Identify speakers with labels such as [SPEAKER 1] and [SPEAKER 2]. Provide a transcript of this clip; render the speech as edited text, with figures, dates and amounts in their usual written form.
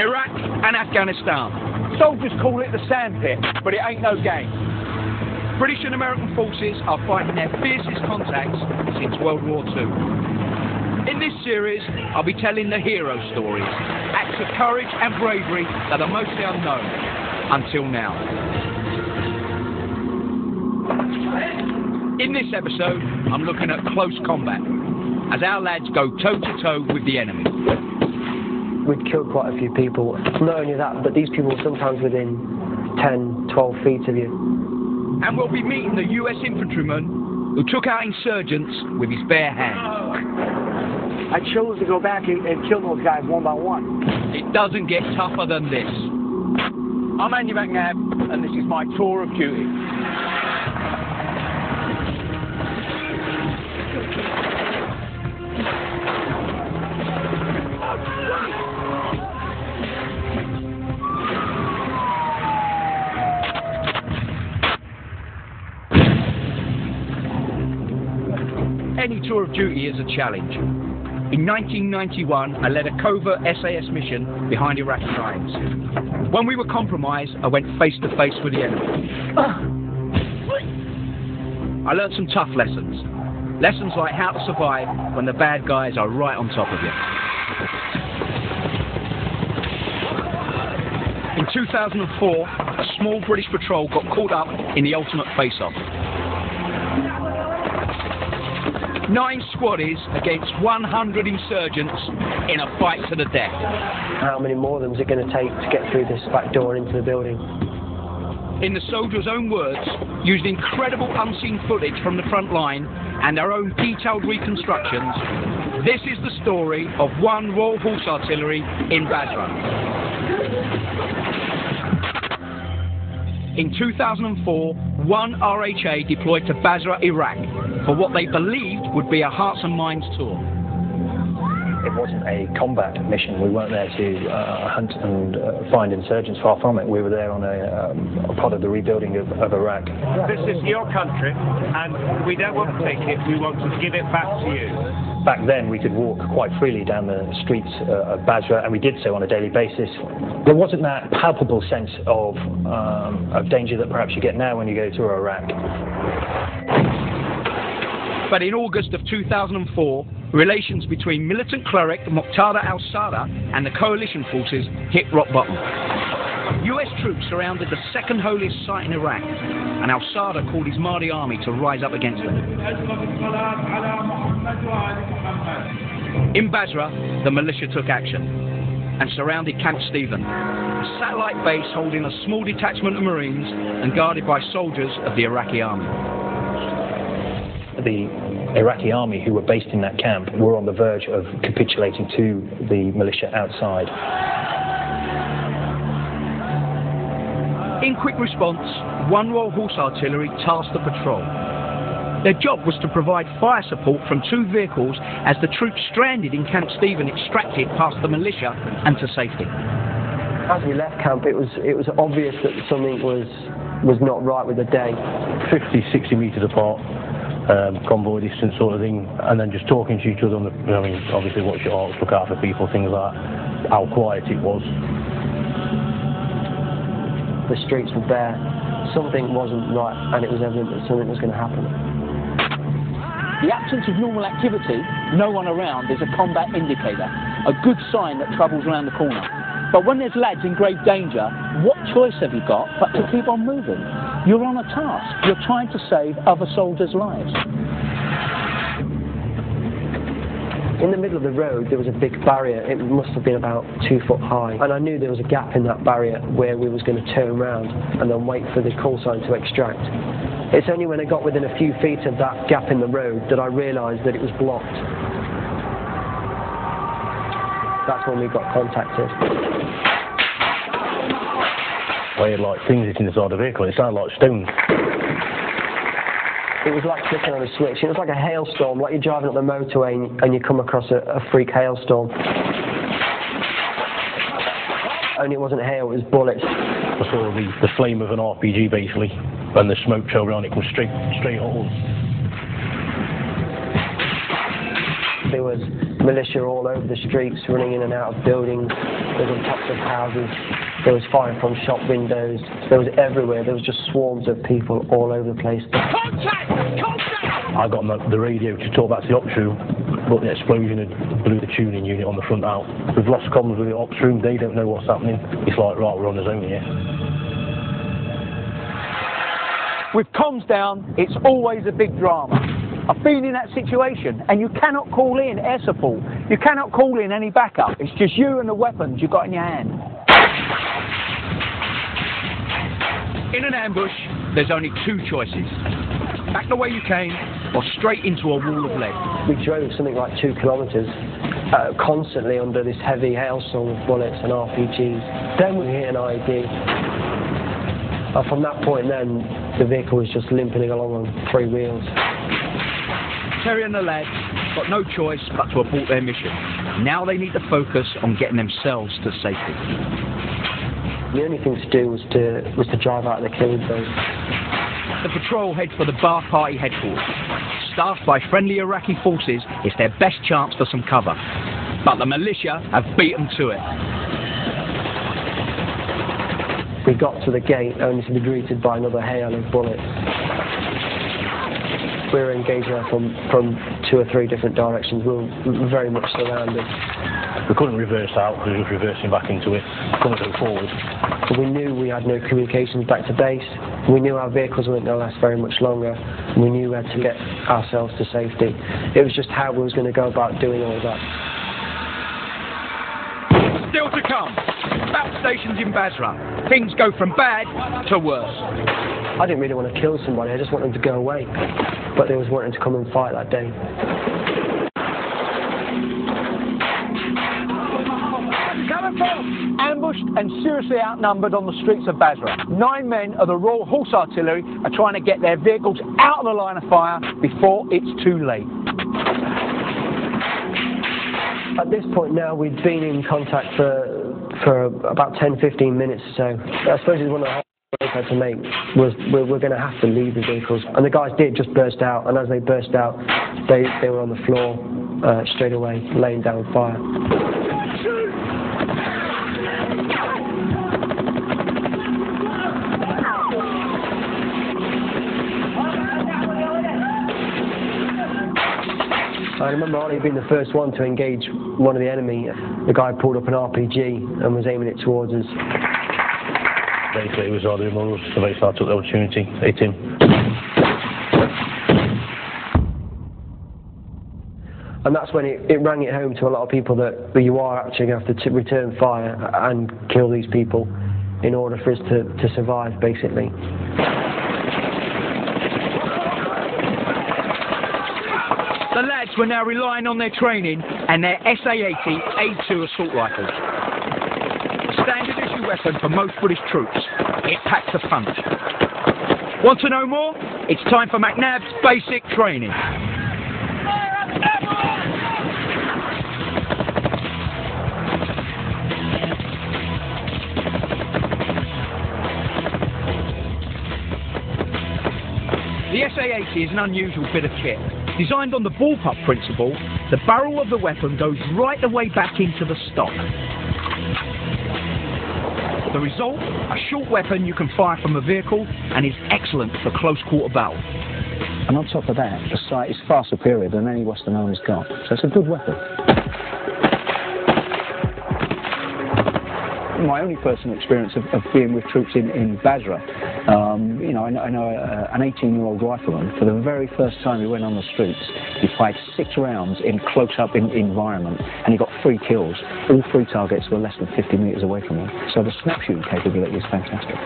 [SPEAKER 1] Iraq and Afghanistan.
[SPEAKER 2] Soldiers call it the sandpit, but it ain't no game.
[SPEAKER 1] British and American forces are fighting their fiercest contacts since World War II. In this series, I'll be telling the hero stories, acts of courage and bravery that are mostly unknown until now. In this episode, I'm looking at close combat, as our lads go toe-to-toe with the enemy.
[SPEAKER 3] We'd killed quite a few people. Not only that, but these people were sometimes within 10, 12 feet of you.
[SPEAKER 1] And we'll be meeting the US infantryman who took out insurgents with his bare hands.
[SPEAKER 2] I chose to go back and kill those guys one by one.
[SPEAKER 1] It doesn't get tougher than this.
[SPEAKER 2] I'm McNab, and this is my tour of duty.
[SPEAKER 1] Any tour of duty is a challenge. In 1991, I led a covert SAS mission behind Iraqi lines. When we were compromised, I went face to face with the enemy. I learned some tough lessons. Lessons like how to survive when the bad guys are right on top of you. In 2004, a small British patrol got caught up in the ultimate face-off. 9 squaddies against 100 insurgents in a fight to the death.
[SPEAKER 3] How many more of them is it going to take to get through this back door and into the building?
[SPEAKER 1] In the soldiers' own words, used incredible unseen footage from the front line and their own detailed reconstructions, this is the story of 1 Royal Horse Artillery in Basra. In 2004, 1 RHA deployed to Basra, Iraq, for what they believed would be a Hearts and Minds tour.
[SPEAKER 4] It wasn't a combat mission. We weren't there to hunt and find insurgents, far from it. We were there on a part of the rebuilding of Iraq.
[SPEAKER 5] This is your country, and we don't want to take it, we want to give it back to you.
[SPEAKER 4] Back then, we could walk quite freely down the streets of Basra, and we did so on a daily basis. There wasn't that palpable sense of danger that perhaps you get now when you go to Iraq.
[SPEAKER 1] But in August of 2004, relations between militant cleric Muqtada al-Sadr and the coalition forces hit rock bottom. US troops surrounded the second holiest site in Iraq, and al-Sadr called his Mahdi army to rise up against them. In Basra, the militia took action and surrounded Camp Stephen, a satellite base holding a small detachment of Marines and guarded by soldiers of the Iraqi army.
[SPEAKER 4] The Iraqi army who were based in that camp were on the verge of capitulating to the militia outside.
[SPEAKER 1] In quick response, 1 Royal Horse Artillery tasked the patrol. Their job was to provide fire support from 2 vehicles as the troops stranded in Camp Stephen extracted past the militia and to safety.
[SPEAKER 3] As we left camp, it was obvious that something was not right with the day.
[SPEAKER 6] 50, 60 metres apart. Convoy distance sort of thing, and then just talking to each other on the, I mean, obviously watch your hearts, look out for people, things like that, how quiet it was.
[SPEAKER 3] The streets were bare, something wasn't right, and it was evident that something was going to happen.
[SPEAKER 7] The absence of normal activity, no one around, is a combat indicator, a good sign that trouble's around the corner. But when there's lads in grave danger, what choice have you got but to keep on moving? You're on a task. You're trying to save other soldiers' lives.
[SPEAKER 3] In the middle of the road, there was a big barrier. It must have been about 2 foot high. And I knew there was a gap in that barrier where we was going to turn around and then wait for the call sign to extract. It's only when I got within a few feet of that gap in the road that I realised that it was blocked. That's when we got contacted.
[SPEAKER 6] We had like things hitting the side of the vehicle, it sounded like stones.
[SPEAKER 3] It was like flicking on a switch. It was like a hailstorm, like you're driving up the motorway and you come across a freak hailstorm. Only it wasn't hail, it was bullets.
[SPEAKER 6] I saw the flame of an RPG basically, and the smoke trail behind it come straight at us.
[SPEAKER 3] There was militia all over the streets, running in and out of buildings. There was on tops of houses. There was fire from shop windows. There was everywhere. There was just swarms of people all over the place.
[SPEAKER 1] Contact! Contact!
[SPEAKER 6] I got on the radio to talk back to the ops room, but the explosion had blew the tuning unit on the front out. We've lost comms with the ops room. They don't know what's happening. It's like, right, we're on the zone here.
[SPEAKER 7] With comms down, it's always a big drama. I've been in that situation, and you cannot call in air support. You cannot call in any backup. It's just you and the weapons you've got in your hand.
[SPEAKER 1] In an ambush, there's only two choices. Back the way you came, or straight into a wall of lead.
[SPEAKER 3] We drove something like 2 kilometres, constantly under this heavy hailstorm of bullets and RPGs. Then we hit an ID. And from that point then, the vehicle was just limping along on 3 wheels.
[SPEAKER 1] Terry and the lads got no choice but to abort their mission. Now they need to focus on getting themselves to safety.
[SPEAKER 3] The only thing to do was to drive out of the killing zone.
[SPEAKER 1] The patrol head for the Ba'ath Party headquarters. Staffed by friendly Iraqi forces, it's their best chance for some cover. But the militia have beat them to it.
[SPEAKER 3] We got to the gate only to be greeted by another hail of bullets. We were engaged now from 2 or 3 different directions. We were very much surrounded.
[SPEAKER 6] We couldn't reverse out because we were reversing back into it. Couldn't go forward.
[SPEAKER 3] We knew we had no communications back to base. We knew our vehicles weren't going to last very much longer. We knew we had to get ourselves to safety. It was just how we was going to go about doing all that.
[SPEAKER 1] Still to come. Battle stations in Basra. Things go from bad to worse.
[SPEAKER 3] I didn't really want to kill somebody. I just wanted them to go away. But they was wanting to come and fight that day.
[SPEAKER 7] Ambushed and seriously outnumbered on the streets of Basra. 9 men of the Royal Horse Artillery are trying to get their vehicles out of the line of fire before it's too late.
[SPEAKER 3] At this point now, we'd been in contact for about 10-15 minutes or so. I suppose it's one of the hardest things I had to make was we're going to have to leave the vehicles. And the guys did just burst out, and as they burst out, they were on the floor straight away, laying down fire. I remember Ollie being the first one to engage one of the enemy. The guy pulled up an RPG and was aiming it towards us.
[SPEAKER 6] Basically, it was either him or us, so basically I took the opportunity, hit him.
[SPEAKER 3] And that's when it rang it home to a lot of people that you are actually going to have to return fire and kill these people in order for us to survive, basically.
[SPEAKER 1] The lads were now relying on their training and their SA-80 A2 assault rifles. A standard issue weapon for most British troops, it packs a punch. Want to know more? It's time for McNab's basic training. The SA-80 is an unusual bit of kit. Designed on the bullpup principle, the barrel of the weapon goes right the way back into the stock. The result, a short weapon you can fire from a vehicle and is excellent for close quarter battle.
[SPEAKER 7] And on top of that, the sight is far superior than any Western Army's got. So it's a good weapon. My only personal experience of being with troops in Basra, you know, I know an 18-year-old rifleman, for the very first time he went on the streets, he fired 6 rounds in close-up environment, and he got 3 kills. All 3 targets were less than 50 metres away from him. So the snap shooting capability is fantastic.